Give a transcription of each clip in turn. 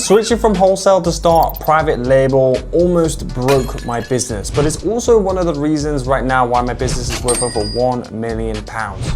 Switching from wholesale to start private label almost broke my business, but it's also one of the reasons right now why my business is worth over £1 million.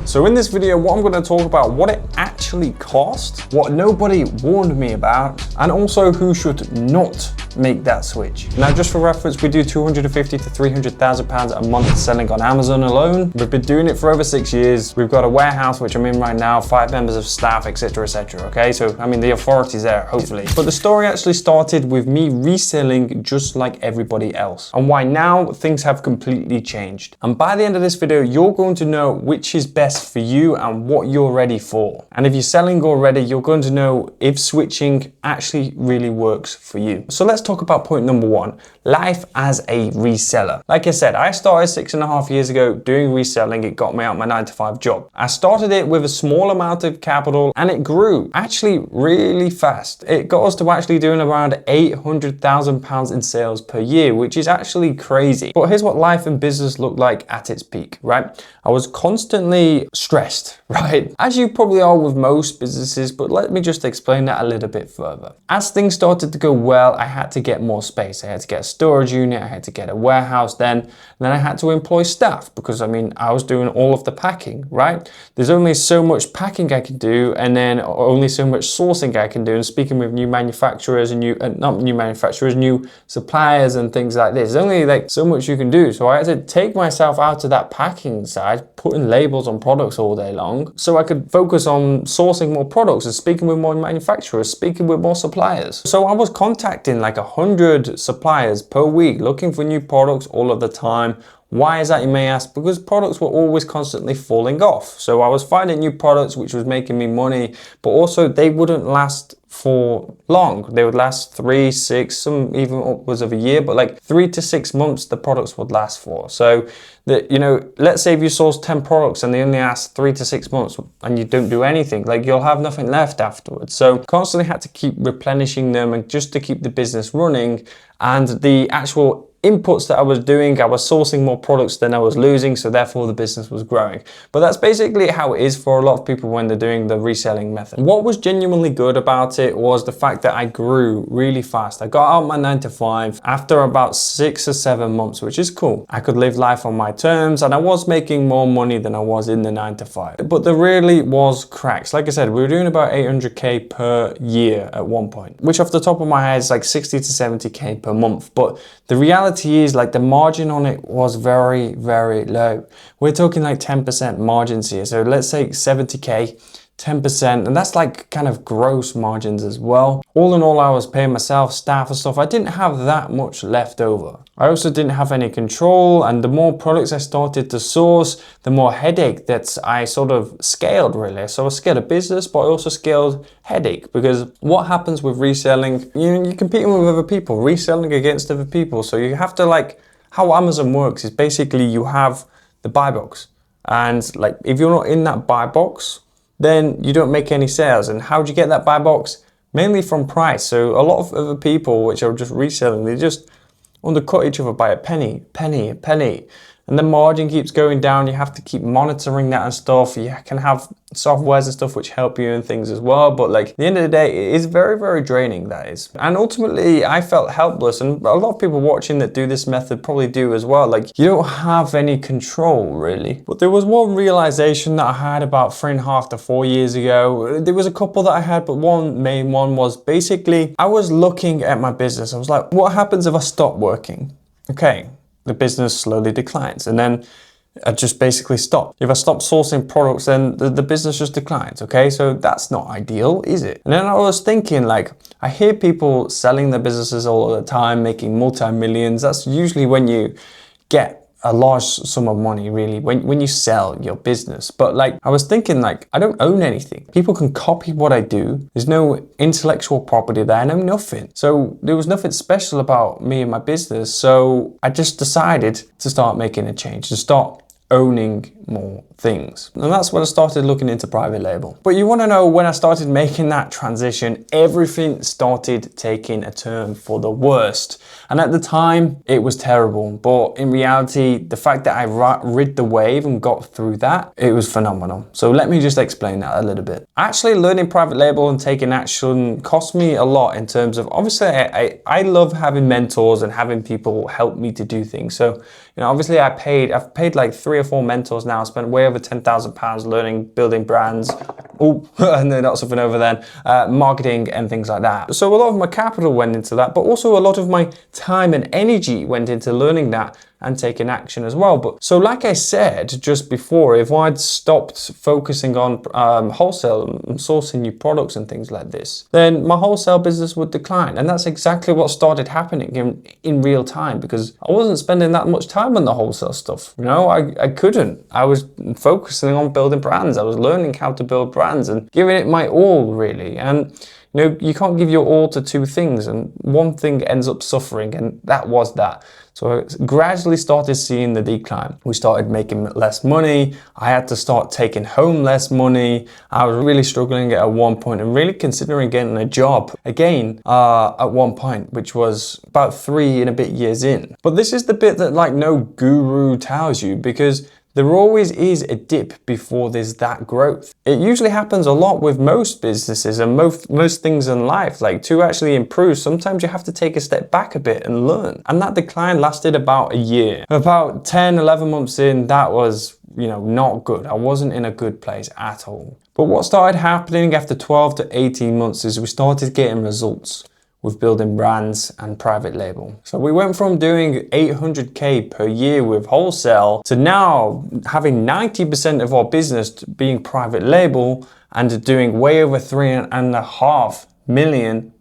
So in this video, what I'm going to talk about what it actually cost, what nobody warned me about, and also who should not make that switch. Now, just for reference, we do £250,000 to £300,000 a month selling on Amazon alone. We've been doing it for over 6 years. We've got a warehouse, which I'm in right now, 5 members of staff, etc., etc. Okay, so I mean, the authority's there, hopefully. But the story actually started with me reselling just like everybody else, and why now things have completely changed. And by the end of this video, you're going to know which is best for you and what you're ready for. And if you're selling already, you're going to know if switching actually really works for you. So let's talk about point number one, life as a reseller. Like I said, I started 6.5 years ago doing reselling. It got me out my 9-to-5 job. I started it with a small amount of capital and it grew actually really fast. It got us to actually doing around £800,000 in sales per year, which is actually crazy. But here's what life and business looked like at its peak, right? I was constantly stressed, right? As you probably are with most businesses, but let me just explain that a little bit further. As things started to go well, I had to get more space. I had to get a storage unit, I had to get a warehouse then I had to employ staff because I mean, I was doing all of the packing, right? There's only so much packing I can do and then only so much sourcing I can do, and speaking with new manufacturers and new suppliers and things like this. There's only like so much you can do. So I had to take myself out of that packing side, putting labels on products all day long, so I could focus on sourcing more products and speaking with more manufacturers, speaking with more suppliers. So I was contacting like 100 suppliers per week, looking for new products all of the time. Why is that, you may ask? Because products were always constantly falling off. So I was finding new products which was making me money, but also they wouldn't last for long. They would last 3, 6, some even upwards of a year, but like 3 to 6 months the products would last for. So that, you know, let's say if you source 10 products and they only last 3 to 6 months and you don't do anything, like you'll have nothing left afterwards. So constantly had to keep replenishing them and just to keep the business running. And the actual inputs that I was doing, I was sourcing more products than I was losing, so therefore the business was growing. But that's basically how it is for a lot of people when they're doing the reselling method. What was genuinely good about it was the fact that I grew really fast. I got out my 9-to-5 after about 6 or 7 months, which is cool. I could live life on my terms and I was making more money than I was in the 9-to-5. But there really was cracks. Like I said, we were doing about 800k per year at one point, which off the top of my head is like 60 to 70k per month. But the reality is like the margin on it was very, very low. We're talking like 10% margins here. So let's say 70k, 10%, and that's like kind of gross margins as well. All in all, I was paying myself, staff and stuff. I didn't have that much left over. I also didn't have any control, and the more products I started to source, the more headache that I sort of scaled really. So I scaled a business, but I also scaled headache, because what happens with reselling, you're competing with other people, reselling against other people. So you have to, like, how Amazon works is basically you have the buy box, and like if you're not in that buy box, then you don't make any sales. And how do you get that buy box? Mainly from price. So a lot of other people which are just reselling, they just undercut each other by a penny, a penny. And the margin keeps going down. You have to keep monitoring that and stuff. You can have softwares and stuff which help you and things as well. But like at the end of the day, it is very, very draining, that is. And ultimately, I felt helpless. And a lot of people watching that do this method probably do as well. Like you don't have any control really. But there was one realization that I had about 3.5 to 4 years ago. There was a couple that I had, but one main one was basically I was looking at my business. I was like, what happens if I stop working? Okay. The business slowly declines, and then I just basically stop. If I stop sourcing products, then the business just declines, okay? So that's not ideal, is it? And then I was thinking, like, I hear people selling their businesses all the time, making multi-millions. That's usually when you get a large sum of money, really, when you sell your business. But like, I was thinking, like, I don't own anything. People can copy what I do. There's no intellectual property there, no nothing. So there was nothing special about me and my business. So I just decided to start making a change, to start owning more things. And that's when I started looking into private label. But you want to know, when I started making that transition, everything started taking a turn for the worst. And at the time, it was terrible. But in reality, the fact that I rid the wave and got through that, it was phenomenal. So let me just explain that a little bit. Actually, learning private label and taking action cost me a lot in terms of, obviously, I love having mentors and having people help me to do things. So, you know, obviously I've paid like 3 or 4 mentors now. I spent way over £10,000 learning, building brands. Oh, and then not something over then, marketing and things like that. So a lot of my capital went into that, but also a lot of my time and energy went into learning that and taking action as well. But so like I said just before, if I'd stopped focusing on wholesale and sourcing new products and things like this, then my wholesale business would decline. And that's exactly what started happening in real time, because I wasn't spending that much time on the wholesale stuff. You know, I couldn't. I was focusing on building brands. I was learning how to build brands and giving it my all, really. And you know, you can't give your all to 2 things, and one thing ends up suffering, and that was that. So I gradually started seeing the decline. We started making less money. I had to start taking home less money. I was really struggling at one point and really considering getting a job again at one point, which was about 3 and a bit years in. But this is the bit that like no guru tells you, because there always is a dip before there's that growth. It usually happens a lot with most businesses and most things in life. Like, to actually improve, sometimes you have to take a step back a bit and learn. And that decline lasted about a year. About 10, 11 months in, that was, you know, not good. I wasn't in a good place at all. But what started happening after 12 to 18 months is we started getting results with building brands and private label. So we went from doing 800K per year with wholesale to now having 90% of our business being private label and doing way over £3.5 million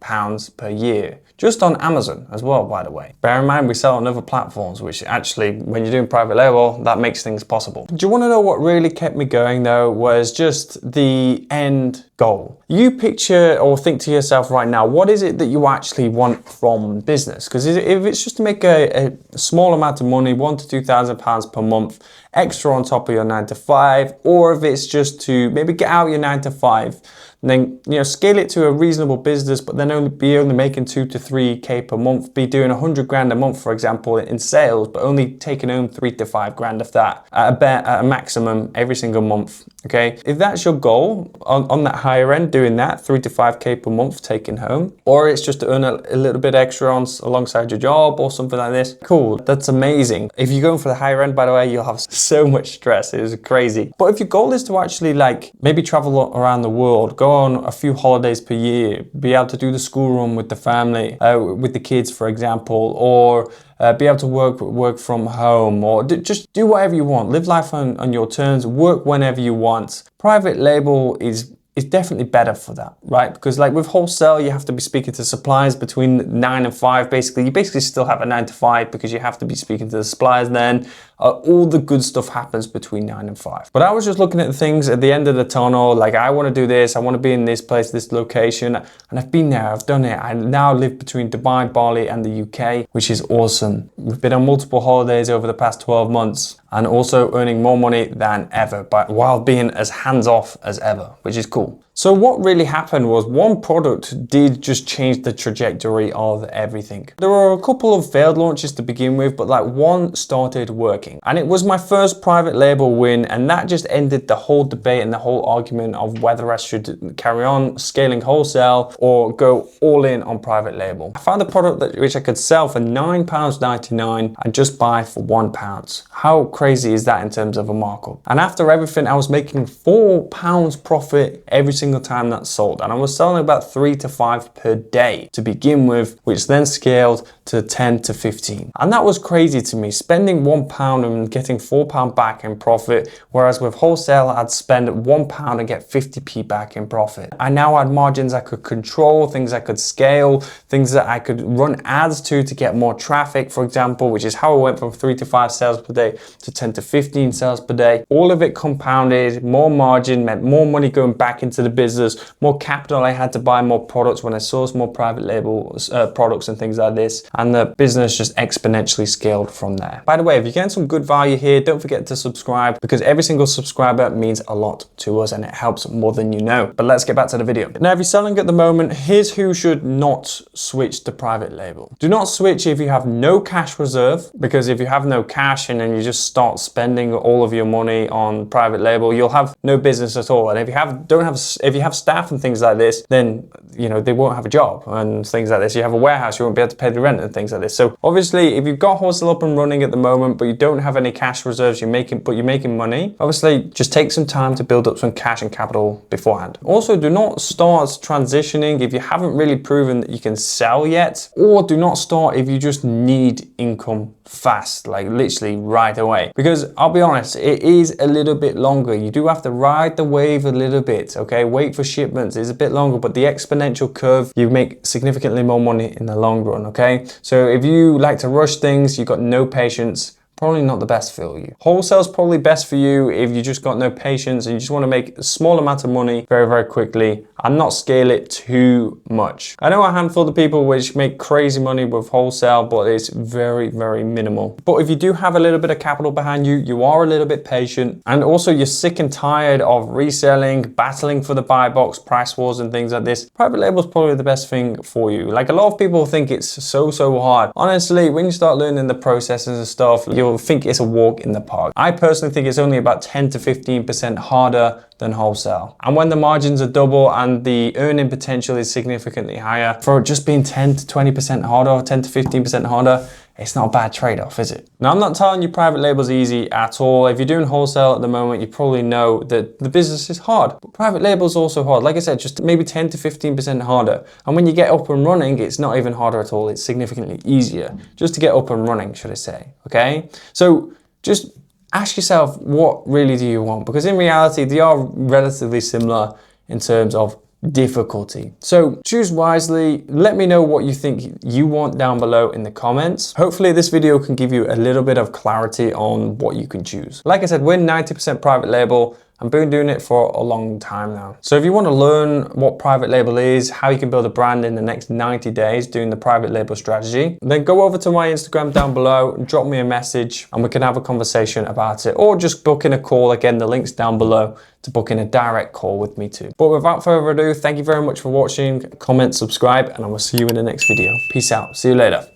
per year. Just on Amazon as well, by the way. Bear in mind, we sell on other platforms, which actually, when you're doing private label, that makes things possible. Do you want to know what really kept me going though? Was just the end goal. You picture or think to yourself right now, what is it that you actually want from business? Because if it's just to make a small amount of money, £1,000 to £2,000 per month, extra on top of your 9 to 5, or if it's just to maybe get out your 9 to 5, and then, you know, scale it to a reasonable business, but then only making 2 to 3K per month, be doing 100 grand a month, for example, in sales, but only taking home 3 to 5 grand of that at a maximum every single month. Okay, if that's your goal on that higher end, doing that 3 to 5K per month taking home, or it's just to earn a little bit extra alongside your job or something like this, cool, that's amazing. If you're going for the higher end, by the way, you'll have so much stress, it is crazy. But if your goal is to actually like maybe travel around the world, go on a few holidays per year, be able to do the school run with the family, with the kids, for example, or be able to work from home, or just do whatever you want. Live life on your terms, work whenever you want. Private label is definitely better for that, right? Because like with wholesale, you have to be speaking to suppliers between 9 and 5. Basically, you basically still have a 9 to 5 because you have to be speaking to the suppliers then. All the good stuff happens between 9 and 5. But I was just looking at things at the end of the tunnel, like I want to do this, I want to be in this place, this location, and I've been there, I've done it. I now live between Dubai, Bali, and the UK, which is awesome. We've been on multiple holidays over the past 12 months and also earning more money than ever, but while being as hands-off as ever, which is cool. So what really happened was one product did just change the trajectory of everything. There were a couple of failed launches to begin with, but like one started working. And it was my first private label win, and that just ended the whole debate and the whole argument of whether I should carry on scaling wholesale or go all in on private label. I found a product which I could sell for £9.99 and just buy for £1. How crazy is that in terms of a markup? And after everything, I was making £4 profit every single time that sold, and I was selling about 3 to 5 per day to begin with, which then scaled to 10 to 15. And that was crazy to me, spending £1 and getting £4 back in profit, whereas with wholesale I'd spend £1 and get 50p back in profit. I now had margins I could control, things I could scale, things that I could run ads to get more traffic, for example, which is how I went from 3 to 5 sales per day to 10 to 15 sales per day. All of it compounded, more margin meant more money going back into the business, more capital I had to buy more products when I sourced more private label products and things like this. And the business just exponentially scaled from there. By the way, if you're getting some good value here, don't forget to subscribe, because every single subscriber means a lot to us and it helps more than you know. But let's get back to the video. Now, if you're selling at the moment, here's who should not switch to private label. Do not switch if you have no cash reserve, because if you have no cash and then you just start spending all of your money on private label, you'll have no business at all. And if you have staff and things like this, then they won't have a job and things like this. You have a warehouse, you won't be able to pay the rent and things like this. So obviously, if you've got Wholesale up and running at the moment, but you don't have any cash reserves, you're making money, obviously just take some time to build up some cash and capital beforehand. Also, do not start transitioning if you haven't really proven that you can sell yet, or do not start if you just need income fast, like literally right away. Because I'll be honest, it is a little bit longer. You do have to ride the wave a little bit, okay? Wait for shipments is a bit longer, but the exponential curve, you make significantly more money in the long run, okay? So if you like to rush things, you've got no patience, probably not the best for you. Wholesale's probably best for you if you just got no patience and you just want to make a small amount of money very, very quickly and not scale it too much. I know a handful of people which make crazy money with Wholesale, but it's very, very minimal. But if you do have a little bit of capital behind you, you are a little bit patient, and also you're sick and tired of reselling, battling for the buy box, price wars and things like this, private label is probably the best thing for you. Like, a lot of people think it's so hard. Honestly, when you start learning the processes and stuff, you'll think it's a walk in the park. I personally think it's only about 10 to 15% harder than Wholesale. And when the margins are double and the earning potential is significantly higher, for just being 10 to 20% harder, or 10 to 15% harder, it's not a bad trade-off, is it? Now, I'm not telling you private label's easy at all. If you're doing Wholesale at the moment, you probably know that the business is hard, but private label's also hard. Like I said, just maybe 10 to 15% harder. And when you get up and running, it's not even harder at all. It's significantly easier just to get up and running, should I say, okay? So just ask yourself, what really do you want? Because in reality, they are relatively similar in terms of difficulty. So choose wisely. Let me know what you think you want down below in the comments. Hopefully this video can give you a little bit of clarity on what you can choose. Like I said, we're 90% private label. I've been doing it for a long time now. So if you want to learn what private label is, how you can build a brand in the next 90 days doing the private label strategy, then go over to my Instagram down below, drop me a message and we can have a conversation about it, or just book in a call. Again, the link's down below to book in a direct call with me too. But without further ado, thank you very much for watching. Comment, subscribe, and I will see you in the next video. Peace out. See you later.